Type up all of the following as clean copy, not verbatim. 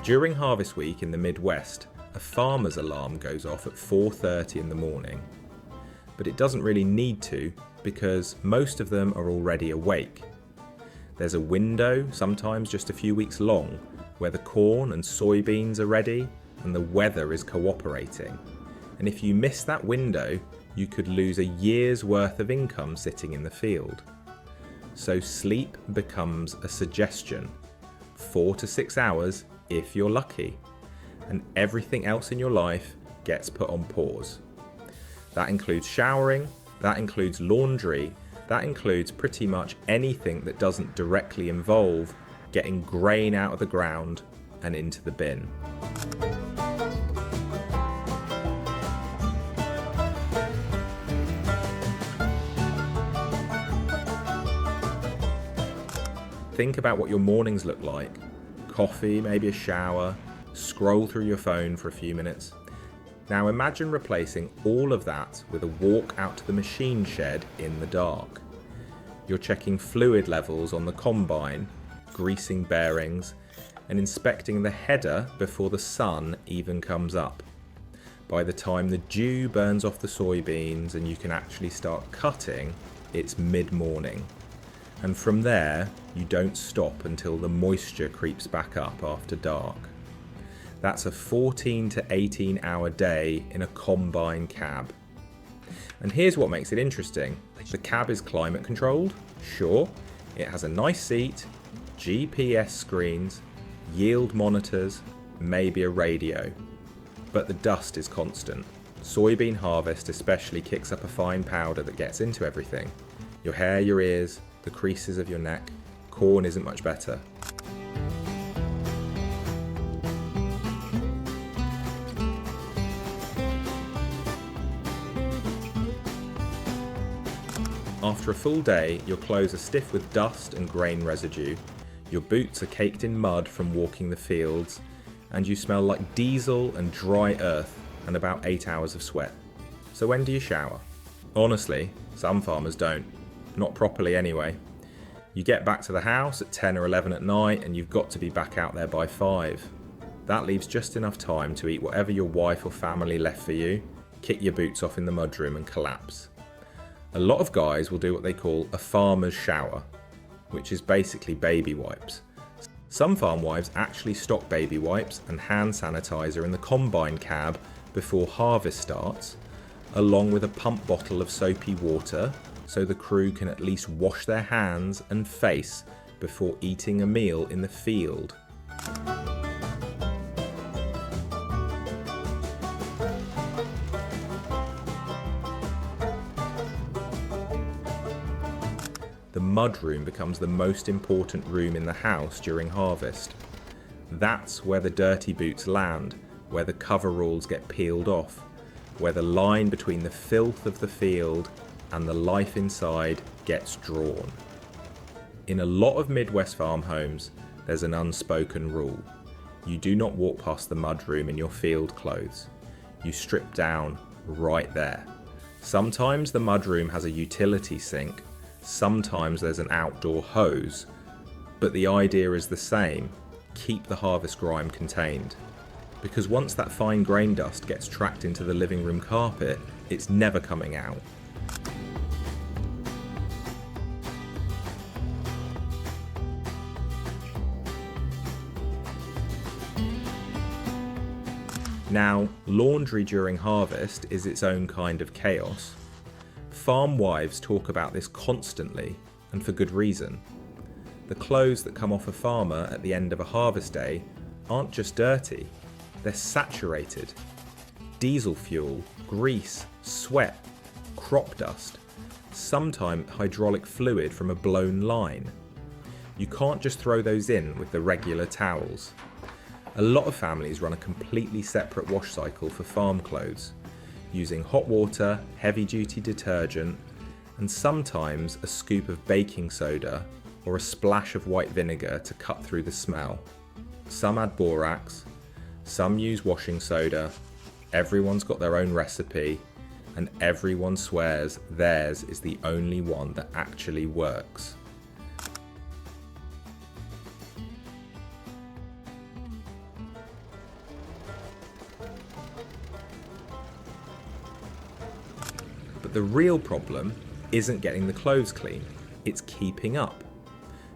During harvest week in the Midwest, a farmer's alarm goes off at 4:30 in the morning. But it doesn't really need to, because most of them are already awake. There's a window, sometimes just a few weeks long, where the corn and soybeans are ready and the weather is cooperating. And if you miss that window, you could lose a year's worth of income sitting in the field. So sleep becomes a suggestion. 4 to 6 hours if you're lucky. And everything else in your life gets put on pause. That includes showering, that includes laundry, that includes pretty much anything that doesn't directly involve getting grain out of the ground and into the bin. Think about what your mornings look like. Coffee, maybe a shower, scroll through your phone for a few minutes. Now imagine replacing all of that with a walk out to the machine shed in the dark. You're checking fluid levels on the combine, greasing bearings, and inspecting the header before the sun even comes up. By the time the dew burns off the soybeans and you can actually start cutting, it's mid-morning. And from there, you don't stop until the moisture creeps back up after dark. That's a 14 to 18 hour day in a combine cab. And here's what makes it interesting. The cab is climate controlled, sure. It has a nice seat, GPS screens, yield monitors, maybe a radio. But the dust is constant. Soybean harvest especially kicks up a fine powder that gets into everything. Your hair, your ears, the creases of your neck. Corn isn't much better. After a full day, your clothes are stiff with dust and grain residue, your boots are caked in mud from walking the fields, and you smell like diesel and dry earth and about 8 hours of sweat. So when do you shower? Honestly, some farmers don't. Not properly anyway. You get back to the house at 10 or 11 at night and you've got to be back out there by 5. That leaves just enough time to eat whatever your wife or family left for you, kick your boots off in the mudroom and collapse. A lot of guys will do what they call a farmer's shower, which is basically baby wipes. Some farm wives actually stock baby wipes and hand sanitizer in the combine cab before harvest starts, along with a pump bottle of soapy water, so the crew can at least wash their hands and face before eating a meal in the field. The mudroom becomes the most important room in the house during harvest. That's where the dirty boots land, where the coveralls get peeled off, where the line between the filth of the field and the life inside gets drawn. In a lot of Midwest farm homes, there's an unspoken rule. You do not walk past the mudroom in your field clothes. You strip down right there. Sometimes the mudroom has a utility sink, sometimes there's an outdoor hose, but the idea is the same: keep the harvest grime contained. Because once that fine grain dust gets tracked into the living room carpet, it's never coming out. Now, laundry during harvest is its own kind of chaos. Farm wives talk about this constantly, and for good reason. The clothes that come off a farmer at the end of a harvest day aren't just dirty, they're saturated. Diesel fuel, grease, sweat, crop dust, sometimes hydraulic fluid from a blown line. You can't just throw those in with the regular towels. A lot of families run a completely separate wash cycle for farm clothes, using hot water, heavy-duty detergent, and sometimes a scoop of baking soda or a splash of white vinegar to cut through the smell. Some add borax, some use washing soda, everyone's got their own recipe, and everyone swears theirs is the only one that actually works. But the real problem isn't getting the clothes clean, it's keeping up.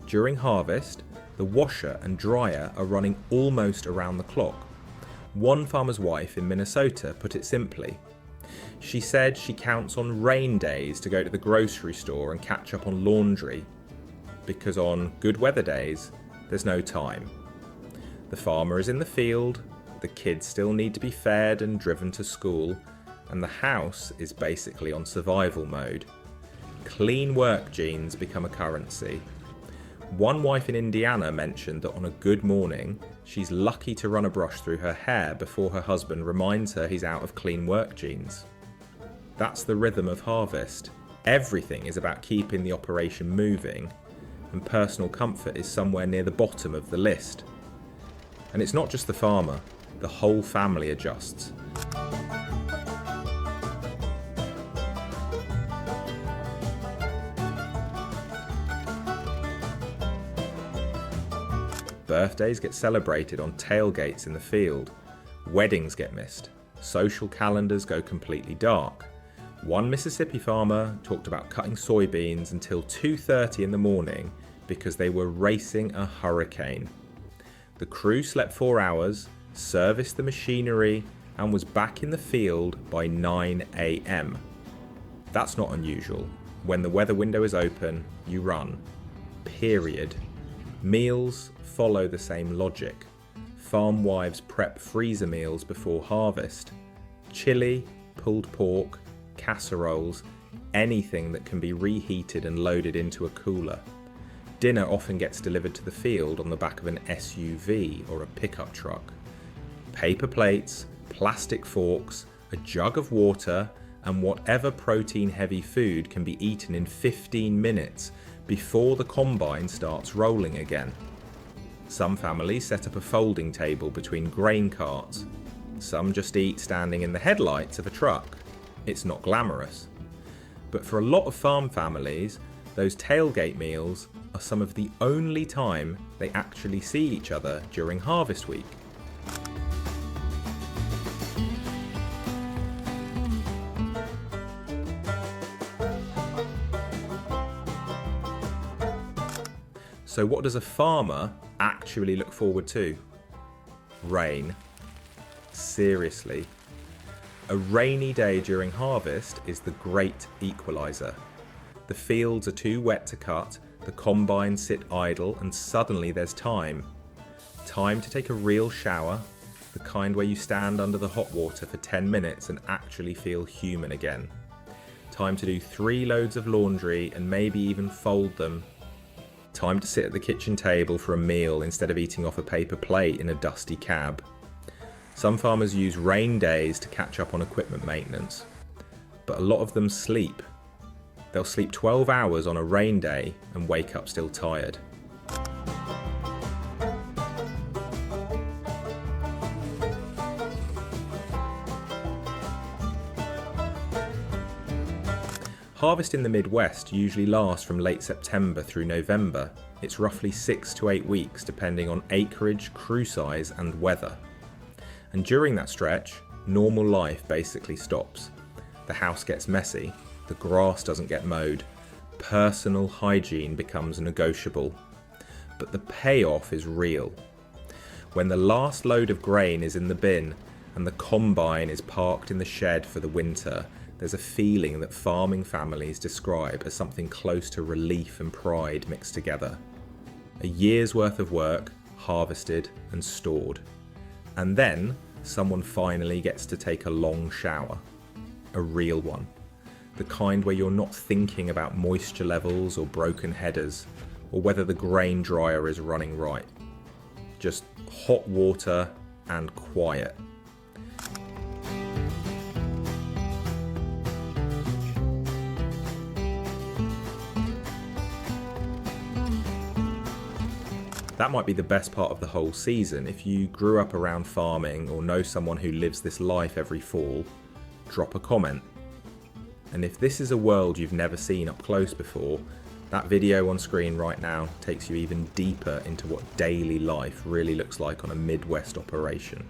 During harvest, the washer and dryer are running almost around the clock. One farmer's wife in Minnesota put it simply. She said she counts on rain days to go to the grocery store and catch up on laundry, because on good weather days, there's no time. The farmer is in the field, the kids still need to be fed and driven to school, and the house is basically on survival mode. Clean work jeans become a currency. One wife in Indiana mentioned that on a good morning, she's lucky to run a brush through her hair before her husband reminds her he's out of clean work jeans. That's the rhythm of harvest. Everything is about keeping the operation moving, and personal comfort is somewhere near the bottom of the list. And it's not just the farmer, the whole family adjusts. Birthdays get celebrated on tailgates in the field. Weddings get missed. Social calendars go completely dark. One Mississippi farmer talked about cutting soybeans until 2:30 in the morning because they were racing a hurricane. The crew slept 4 hours, serviced the machinery, and was back in the field by 9 a.m. That's not unusual. When the weather window is open, you run. Period. Meals follow the same logic. Farm wives prep freezer meals before harvest. Chili, pulled pork, casseroles, anything that can be reheated and loaded into a cooler. Dinner often gets delivered to the field on the back of an SUV or a pickup truck. Paper plates, plastic forks, a jug of water, and whatever protein-heavy food can be eaten in 15 minutes before the combine starts rolling again. Some families set up a folding table between grain carts. Some just eat standing in the headlights of a truck. It's not glamorous. But for a lot of farm families, those tailgate meals are some of the only time they actually see each other during harvest week. So what does a farmer actually look forward to? Rain. Seriously. A rainy day during harvest is the great equaliser. The fields are too wet to cut, the combines sit idle, and suddenly there's time. Time to take a real shower, the kind where you stand under the hot water for 10 minutes and actually feel human again. Time to do 3 loads of laundry and maybe even fold them. Time to sit at the kitchen table for a meal instead of eating off a paper plate in a dusty cab. Some farmers use rain days to catch up on equipment maintenance, but a lot of them sleep. They'll sleep 12 hours on a rain day and wake up still tired. Harvest in the Midwest usually lasts from late September through November. It's roughly 6 to 8 weeks depending on acreage, crew size and weather. And during that stretch, normal life basically stops. The house gets messy, the grass doesn't get mowed, personal hygiene becomes negotiable. But the payoff is real. When the last load of grain is in the bin and the combine is parked in the shed for the winter, there's a feeling that farming families describe as something close to relief and pride mixed together. A year's worth of work, harvested and stored. And then someone finally gets to take a long shower. A real one. The kind where you're not thinking about moisture levels or broken headers, or whether the grain dryer is running right. Just hot water and quiet. That might be the best part of the whole season. If you grew up around farming or know someone who lives this life every fall, drop a comment. And if this is a world you've never seen up close before, that video on screen right now takes you even deeper into what daily life really looks like on a Midwest operation.